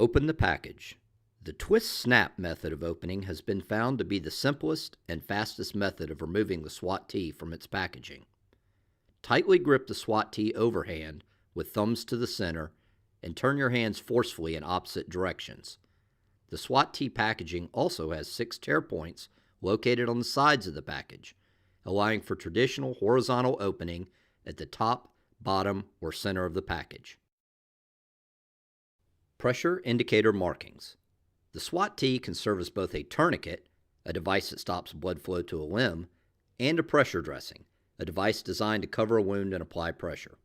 Open the package. The twist-snap method of opening has been found to be the simplest and fastest method of removing the SWAT-T from its packaging. Tightly grip the SWAT-T overhand with thumbs to the center and turn your hands forcefully in opposite directions. The SWAT-T packaging also has 6 tear points located on the sides of the package, allowing for traditional horizontal opening at the top, bottom, or center of the package. Pressure indicator markings. The SWAT-T can serve as both a tourniquet, a device that stops blood flow to a limb, and a pressure dressing, a device designed to cover a wound and apply pressure.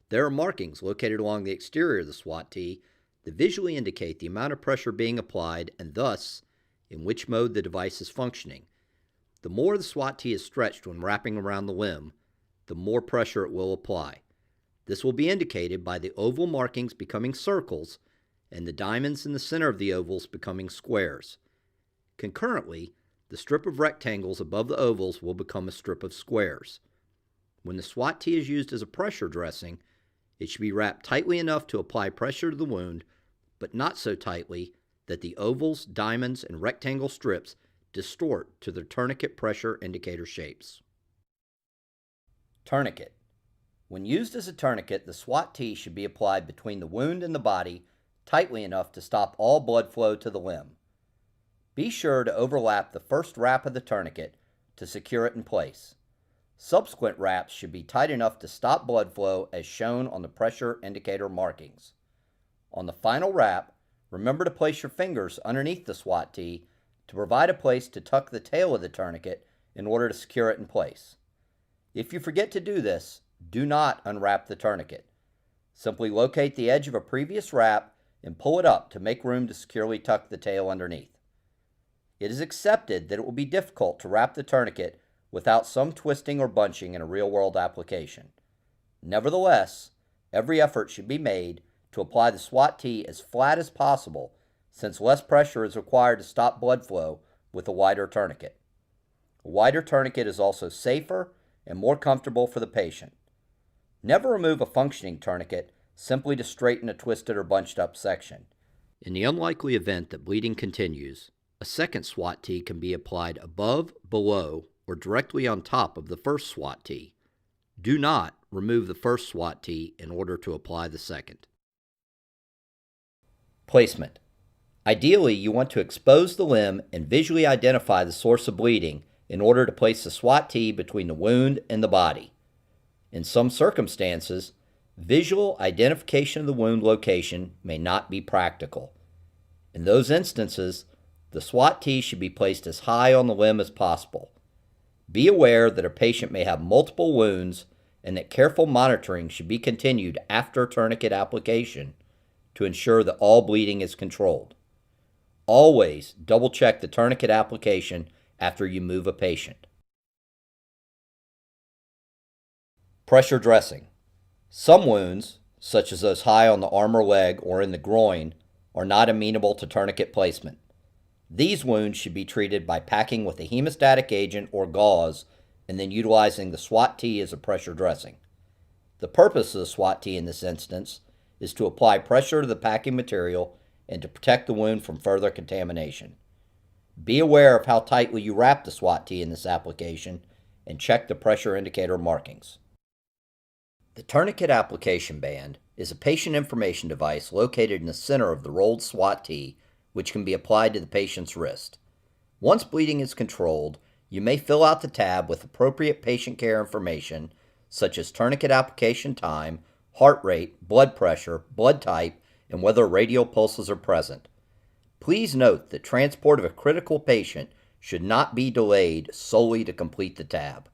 There are markings located along the exterior of the SWAT-T that visually indicate the amount of pressure being applied and thus in which mode the device is functioning. The more the SWAT-T is stretched when wrapping around the limb, the more pressure it will apply. This will be indicated by the oval markings becoming circles and the diamonds in the center of the ovals becoming squares. Concurrently, the strip of rectangles above the ovals will become a strip of squares. When the SWAT-T is used as a pressure dressing, it should be wrapped tightly enough to apply pressure to the wound, but not so tightly that the ovals, diamonds, and rectangle strips distort to their tourniquet pressure indicator shapes. Tourniquet. When used as a tourniquet, the SWAT-T should be applied between the wound and the body tightly enough to stop all blood flow to the limb. Be sure to overlap the first wrap of the tourniquet to secure it in place. Subsequent wraps should be tight enough to stop blood flow as shown on the pressure indicator markings. On the final wrap, remember to place your fingers underneath the SWAT-T to provide a place to tuck the tail of the tourniquet in order to secure it in place. If you forget to do this, do not unwrap the tourniquet. Simply locate the edge of a previous wrap and pull it up to make room to securely tuck the tail underneath. It is accepted that it will be difficult to wrap the tourniquet without some twisting or bunching in a real-world application. Nevertheless, every effort should be made to apply the SWAT-T as flat as possible, since less pressure is required to stop blood flow with a wider tourniquet. A wider tourniquet is also safer and more comfortable for the patient. Never remove a functioning tourniquet simply to straighten a twisted or bunched up section. In the unlikely event that bleeding continues, a second SWAT-T can be applied above, below, or directly on top of the first SWAT-T. Do not remove the first SWAT-T in order to apply the second. Placement. Ideally, you want to expose the limb and visually identify the source of bleeding in order to place the SWAT-T between the wound and the body. In some circumstances, visual identification of the wound location may not be practical. In those instances, the SWAT-T should be placed as high on the limb as possible. Be aware that a patient may have multiple wounds and that careful monitoring should be continued after tourniquet application to ensure that all bleeding is controlled. Always double-check the tourniquet application after you move a patient. Pressure dressing. Some wounds, such as those high on the arm or leg or in the groin, are not amenable to tourniquet placement. These wounds should be treated by packing with a hemostatic agent or gauze and then utilizing the SWAT-T as a pressure dressing. The purpose of the SWAT-T in this instance is to apply pressure to the packing material and to protect the wound from further contamination. Be aware of how tightly you wrap the SWAT-T in this application and check the pressure indicator markings. The tourniquet application band is a patient information device located in the center of the rolled SWAT-T, which can be applied to the patient's wrist. Once bleeding is controlled, you may fill out the tab with appropriate patient care information such as tourniquet application time, heart rate, blood pressure, blood type, and whether radial pulses are present. Please note that transport of a critical patient should not be delayed solely to complete the tab.